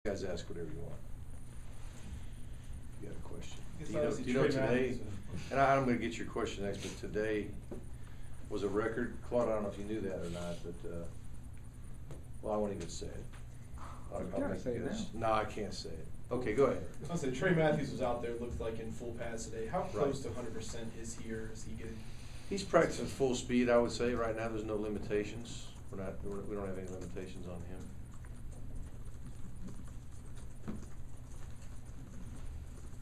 guys ask whatever you want. You got a question? Yes, Do you know obviously today, Trey Matthews and I'm gonna get your question next, but today was a record. Claude, I don't know if you knew that or not, but, well, I won't even say it. I'll gotta make say it this. now. No, I can't say it. Okay, go ahead. I was gonna say Trey Matthews was out there, looked like in full pads today. How Right. close to 100% is he, or is he getting? He's practicing full speed, I would say. Right now, there's no limitations. We don't have any limitations on him.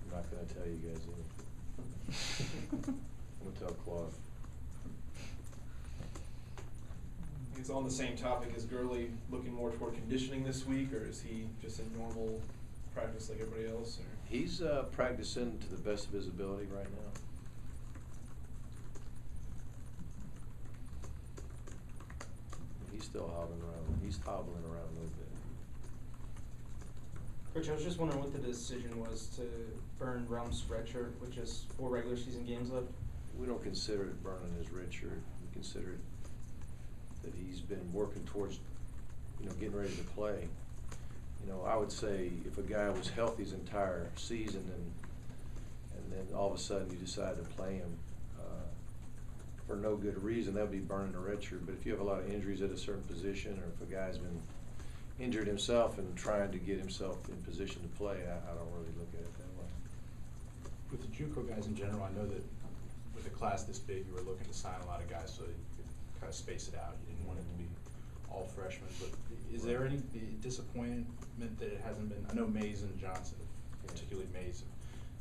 I'm not gonna tell you guys anything. I'm gonna tell Claude. He's on the same topic. Is Gurley looking more toward conditioning this week, or is he just in normal practice like everybody else? Or? He's practicing to the best of his ability right now. He's still hobbling around. He's hobbling around a little bit. Coach, I was just wondering what the decision was to burn Rum's redshirt, which is 4 regular season games left. We don't consider it burning his red shirt. We consider it that he's been working towards, getting ready to play. I would say if a guy was healthy his entire season and then all of a sudden you decide to play him for no good reason, that would be burning the red shirt. But if you have a lot of injuries at a certain position, or if a guy's been injured himself and trying to get himself in position to play, I don't really look at it that way. With the JUCO guys in general, I know that with a class this big, you were looking to sign a lot of guys so that you could kind of space it out. You didn't want it to be all freshmen. But is there any disappointment that it hasn't been? I know Mays and Johnson, particularly Mays,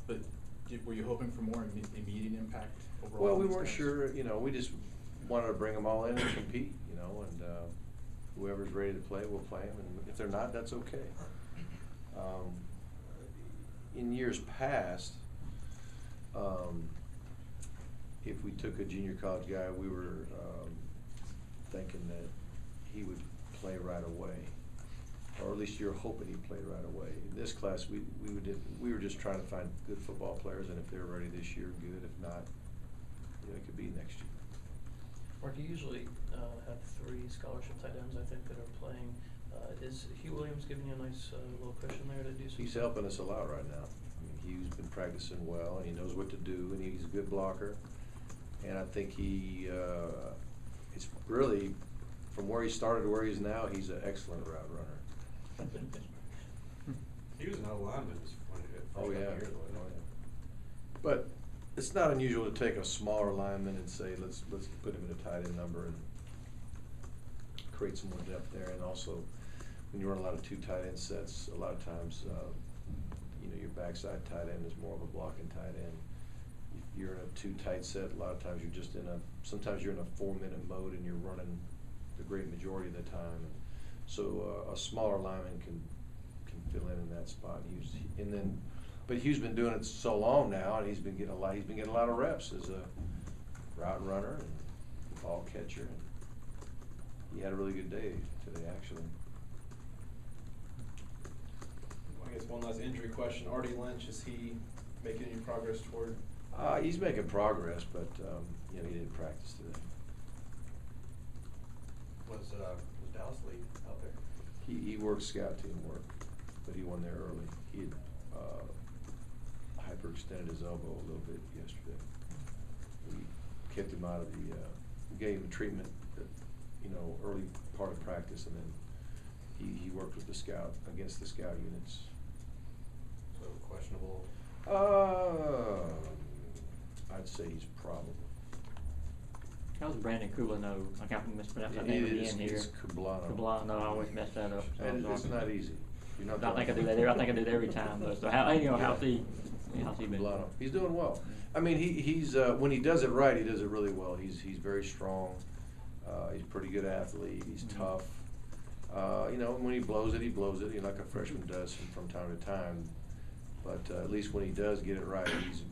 but were you hoping for more immediate impact overall? Well, we weren't sure. We just wanted to bring them all in and compete. And whoever's ready to play, we'll play them. And if they're not, that's okay. In years past, if we took a junior college guy, we were thinking that he would play right away, or at least you're hoping he'd play right away. In this class, we were just trying to find good football players, and if they're ready this year, good. If not, it could be next year. Mark, you usually have 3 scholarship tight ends, I think, that are playing. Is Hugh Williams giving you a nice little cushion there to do something? He's helping us a lot right now. Hugh's been practicing well, and he knows what to do, and he's a good blocker. And I think it's really, from where he started to where he is now, he's an excellent route runner. He was an O-lineman when he Oh, yeah. Year, Oh, yeah. But it's not unusual to take a smaller lineman and say, let's put him in a tight end number and create some more depth there. And also, when you run a lot of 2 tight end sets, a lot of times, your backside tight end is more of a blocking tight end. If you're in a 2 tight set, a lot of times sometimes you're in a 4-minute mode and you're running the great majority of the time. And so a smaller lineman can fill in that spot. But Hugh's been doing it so long now, and he's been getting a lot of reps as a route runner and ball catcher. And he had a really good day today, actually. I guess one last injury question. Artie Lynch, is he making any progress toward? He's making progress, but he didn't practice today. Was Dallas Lee out there? He worked scout team work, but he won there early. He had hyperextended his elbow a little bit yesterday. We kept him out of we gave him treatment early part of practice, and then he worked with against the scout units. So questionable? I'd say he's probable. How's Brandon Kublano? I can't mispronounce that It name is, again here. it's Kublano. Kublano, I always mess that up. So And it's not easy. You're not I think I do talking- that. I think I do that every time. Though. So how's he been? Kublano. He's doing well. I mean, he's when he does it right, he does it really well. He's very strong. He's a pretty good athlete. He's tough. When he blows it, like a freshman does from time to time. But at least when he does get it right, he's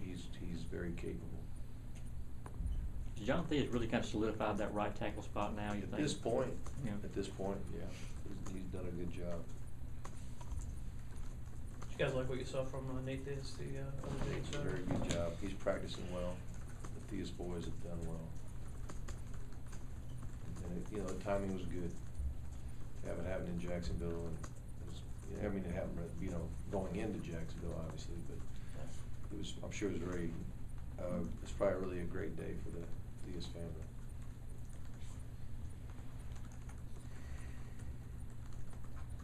very capable. John Thea has really kind of solidified that right tackle spot now. You think? At this point, Yeah. yeah, he's done a good job. Did you guys like what you saw from Nate Diaz the other day? So? Very good job. He's practicing well. The Theus boys have done well. And the timing was good. To have it happen in Jacksonville, and it was, I mean, it happened, you know, going into Jacksonville, obviously, but it was, I'm sure it was very, it's probably really a great day for the Diaz family.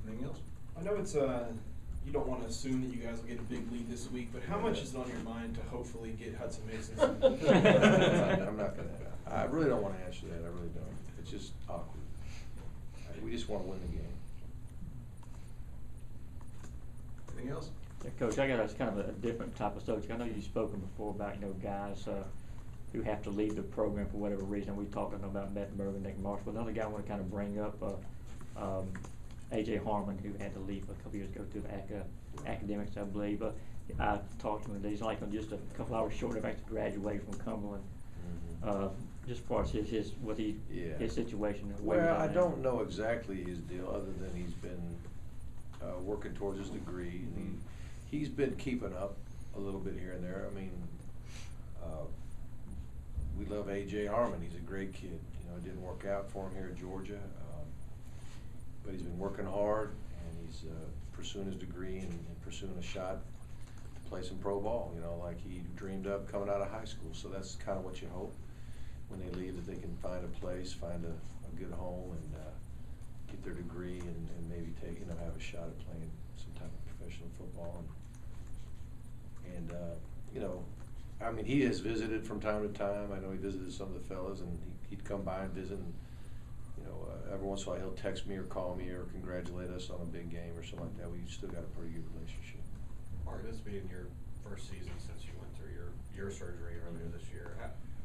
Anything else? I know it's you don't want to assume that you guys will get a big lead this week, but how much is on your mind to hopefully get Hudson Mason some? I'm not gonna, I really don't wanna answer that, I really don't. It's just awkward. We just wanna win the game. Anything else? Yeah, Coach, I got a kind of a different type of subject. I know you've spoken before about, you know, guys who have to leave the program for whatever reason. We talked about Mettenberg and Nick Marsh, but another guy I want to kind of bring up, A.J. Harmon, who had to leave a couple years ago through the academics, I believe. But I talked to him today. He's like just a couple hours short of actually graduating from Cumberland. Just as far as his situation. And where Well, he's I at now. don't know exactly his deal, other than he's been working towards his degree, and he's been keeping up a little bit here and there. I mean, we love A.J. Harmon. He's a great kid. You know, it didn't work out for him here at Georgia, but he's been working hard, and he's pursuing his degree and pursuing a shot to play some pro ball, you know, like he dreamed of coming out of high school. So that's kind of what you hope when they leave, that they can find a place, find a good home, and get their degree, and maybe take, you know, have a shot at playing some type of professional football. And you know, I mean, he has visited from time to time. I know he visited some of the fellas, and he'd come by and visit. And, you know, every once in a while he'll text me or call me or congratulate us on a big game or something like that. We've still got a pretty good relationship. Mark, this being your first season since you went through your surgery earlier this year,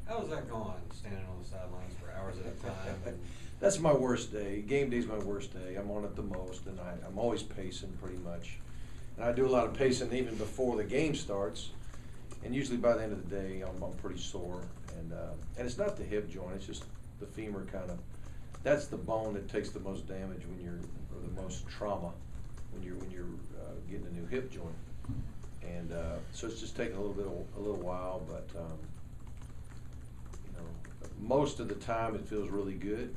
how has that gone, standing on the sidelines for hours at a time? And That's my worst day. Game day's my worst day. I'm on it the most, and I'm always pacing pretty much. And I do a lot of pacing even before the game starts. And usually by the end of the day, I'm pretty sore. And it's not the hip joint, it's just the femur kind of. That's the bone that takes the most damage when you're, or the most trauma when you're getting a new hip joint. And so it's just taking a little while, but you know, most of the time it feels really good.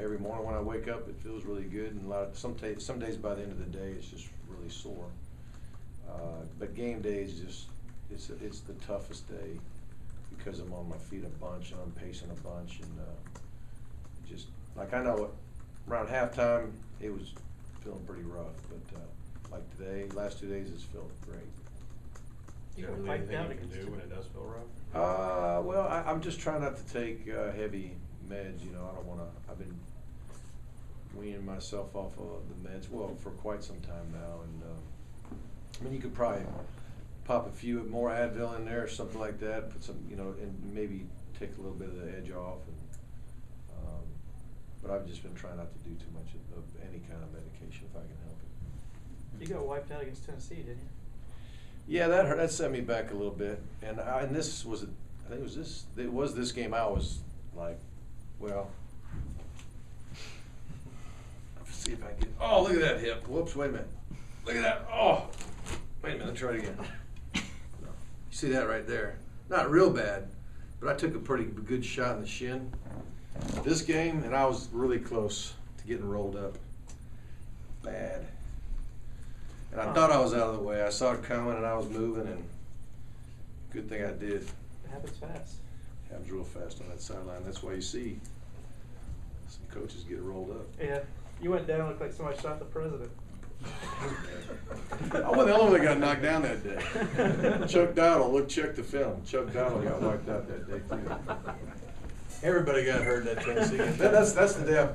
Every morning when I wake up, it feels really good, and some days by the end of the day, it's just really sore. But game day is just, it's the toughest day because I'm on my feet a bunch and I'm pacing a bunch, and just like, I know around halftime it was feeling pretty rough, but like today, last 2 days, it's feeling great. do you have anything you can do when it does feel rough? Well, I'm just trying not to take heavy meds. You know, I don't want to. I've been weaning myself off of the meds, well, for quite some time now, and I mean, you could probably pop a few more Advil in there or something like that, put some, you know, and maybe take a little bit of the edge off. And but I've just been trying not to do too much of any kind of medication if I can help it. You got wiped out against Tennessee, didn't you? Yeah, that hurt. That set me back a little bit. And this was, I think it was this game. I was like, well, let's see if I can get. Oh, look at that hip. Whoops! Wait a minute. Look at that. Oh, wait a minute. Let's try it again. No. You see that right there? Not real bad, but I took a pretty good shot in the shin this game, and I was really close to getting rolled up. Bad. And I thought I was out of the way. I saw it coming, and I was moving, and good thing I did. It happens fast. It happens real fast on that sideline. That's why you see some coaches get rolled up. Yeah, you went down, looked like somebody shot the president. I wasn't the only one that got knocked down that day. Chuck Dowdle, check the film. Chuck Dowdle got wiped out that day too. Everybody got hurt that Tennessee game. That's the day